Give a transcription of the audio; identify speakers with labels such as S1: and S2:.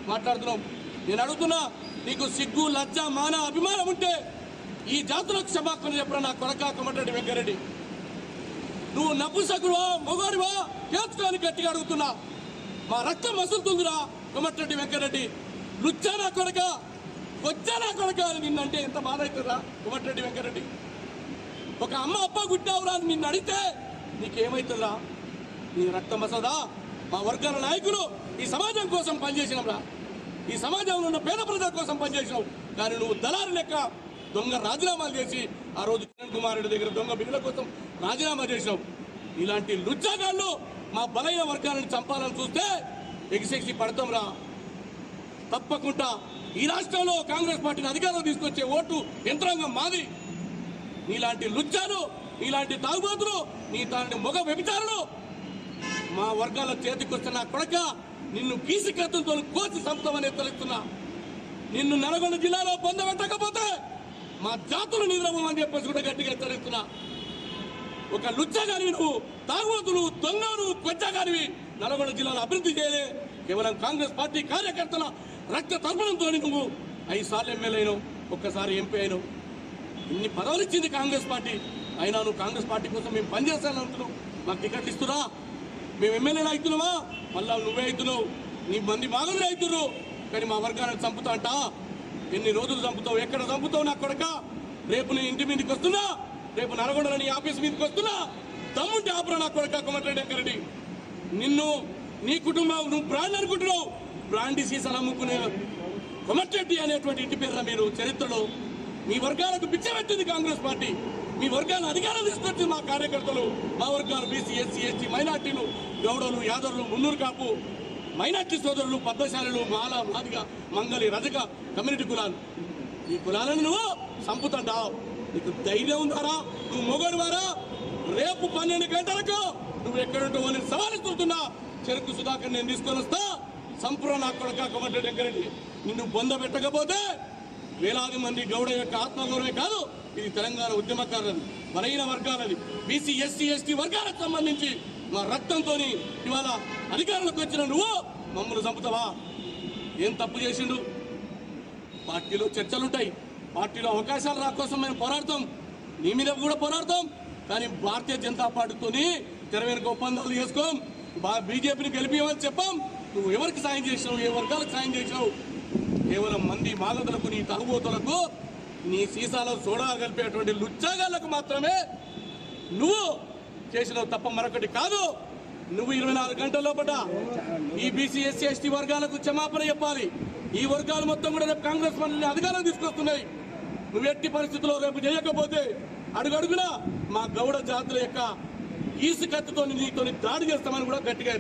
S1: మాట్లాడుతున్నావు. నేను అడుగుతున్నా, నీకు సిగ్గు లజ్జ మాన అభిమానం ఉంటే ఈ జాతులకు క్షమాపణ చెప్పరా నా కొడక కోమటిరెడ్డి వెంకరెడ్డి. నువ్వు నపుసకుడువా మొగాడివా తేల్చుకోని గట్టిగా అడుగుతున్నా. మా రక్తం మసులుతుందిరా కోమటిరెడ్డి వెంకరెడ్డి. లుచ్చానా కొడక వచ్చానా కొడక అని నిన్నంటే ఎంత బాధ అవుతుందా కోమటిరెడ్డి వెంకరెడ్డి. ఒక అమ్మ అప్ప గుట్టావురా అని నిన్ను అడిగితే నీకేమవుతుందా? నీ రక్తం మసదా. మా వర్గాల నాయకులు ఈ సమాజం కోసం పనిచేసినవురా, ఈ సమాజంలో ఉన్న పేద ప్రజల కోసం పనిచేసినావు. కానీ నువ్వు దళారు లెక్క దొంగ రాజీనామాలు చేసి ఆ రోజు కిరణ్ కుమార్ రెడ్డి దగ్గర దొంగ బిల్లుల కోసం రాజీనామా చేసినావు. ఇలాంటి లుచ్చాగాళ్ళు మా బలైన వర్గాలను చంపాలని చూస్తే ఎగిసెగిసి పడతాంరా. తప్పకుండా ఈ రాష్ట్రంలో కాంగ్రెస్ పార్టీని అధికారంలో తీసుకొచ్చే ఓటు యంత్రాంగం మాది. నీలాంటి లుచ్చాలు, నీలాంటి తాగుబోతులు, నీ తాని మొగ వ్యభిచారులు మా వర్గాల చేతికి వచ్చిన కొడక నిన్ను కీసి కత్తులతో కోసి సంపుతామని హెచ్చరిస్తున్నా. నిన్ను నల్గొండ జిల్లాలో పొందబెట్టకపోతే మా జాతులు నిద్రమని చెప్పేసి కూడా గట్టిగా హెచ్చరిస్తున్నా. ఒక లుచ్చగానివి నువ్వు, తాగుబోతులు, దొంగలు, కొచ్చగానివి నల్గొండ జిల్లాలో అభివృద్ధి చేయలే. కేవలం కాంగ్రెస్ పార్టీ కార్యకర్తల రక్త తర్పణంతో నువ్వు 5 సార్లు ఎమ్మెల్యే అయినావు, ఒక్కసారి ఎంపీ అయినావు. ఇన్ని పదవులు ఇచ్చింది కాంగ్రెస్ పార్టీ. అయినా నువ్వు కాంగ్రెస్ పార్టీ కోసం మేము పనిచేస్తానంటున్నావు. మాకు టికెట్లు ఇస్తున్నా, మేము ఎమ్మెల్యేలు అవుతున్నావా? మళ్ళా నువ్వే అవుతున్నావు, నీ మంది మాగలు అవుతున్నారు. కానీ మా వర్గాన్ని చంపుతా అంట. ఎన్ని రోజులు చంపుతావు, ఎక్కడ చంపుతావు నా కొడక? రేపు నీ ఇంటి మీదకి వస్తున్నా, రేపు నల్గొండలో నీ ఆఫీస్ మీదకి వస్తున్నా. దమ్ముంటే ఆపురా నా కొడక కోమటిరెడ్డి వెంకరెడ్డి. నిన్ను, నీ కుటుంబం, నువ్వు బ్రాండ్ అనుకుంటున్నావు. బ్రాండ్ సీసాలు అమ్ముకునే కోమటిరెడ్డి అనేటువంటి ఇంటి పేరున మీరు చరిత్రలో మీ వర్గాలకు పిచ్చబెట్టింది కాంగ్రెస్ పార్టీ. మీ వర్గాల అధికారం తీసుకొచ్చింది మా కార్యకర్తలు. మా వర్గాలు బీసీ, ఎస్సీ, ఎస్టీ, మైనార్టీలు, గౌడలు, యాదవులు, మున్నూరు కాపు, మైనార్టీ సోదరులు, పద్మశాలులు, మాల, మాదిగ, మంగళి, రజక కమ్యూనిటీ కులాలు. ఈ కులాలను నువ్వు చంపుతుంటావు. నీకు ధైర్యం ఉందారా? నువ్వు మొగడు వారా? రేపు 12 గంటలకు నువ్వు ఎక్కడుంటావు అని సవాలిస్తున్నా. చెరుకు సుధాకర్ నేను తీసుకొని వస్తా. సంపూర్ణ నా కొడక కోమటిరెడ్డి వెంకరెడ్డి. నిన్ను పొందబెట్టకపోతే వేలాది మంది గౌడ యొక్క ఆత్మగౌరవమే కాదు, ఇది తెలంగాణ ఉద్యమకారులది, బలహీన వర్గాలది, బీసీ, ఎస్సీ, ఎస్టీ వర్గాలకు సంబంధించి మా రక్తంతో ఇవాళ అధికారంలోకి వచ్చిన నువ్వు మమ్మల్ని చంపుతావా? ఏం తప్పు చేసిండు? పార్టీలో చర్చలుంటాయి, పార్టీలో అవకాశాలు రా కోసం మేము పోరాడతాం, నీ మీద కూడా పోరాడతాం. కానీ భారతీయ జనతా పార్టీతోని తెర వెనుక ఒప్పందాలు చేసుకోం, బీజేపీని గెలిపియమని చెప్పాం. నువ్వు ఎవరికి సాయం చేసినావు, ఏ వర్గాలకు సాయం చేసినావు? కేవలం మంది మాగదులకు, నీ తాగుబోతులకు, నీ సీసాలో సోడా కలిపేటువంటి లుచ్చాగాళ్లకు మాత్రమే నువ్వు చేసినావు తప్ప మరొకటి కాదు. నువ్వు 24 గంటల లోపల ఈ బీసీ, ఎస్సీ, ఎస్టీ వర్గాలకు క్షమాపణ చెప్పాలి. ఈ వర్గాలు మొత్తం కూడా రేపు కాంగ్రెస్ పార్టీని అధికారం తీసుకొస్తున్నాయి. నువ్వు ఎట్టి పరిస్థితుల్లో రేపు చేయకపోతే అడుగడుగునా మా గౌడ జాతుల యొక్క ఈసు కత్తితో నీతో దాడి చేస్తామని కూడా గట్టిగా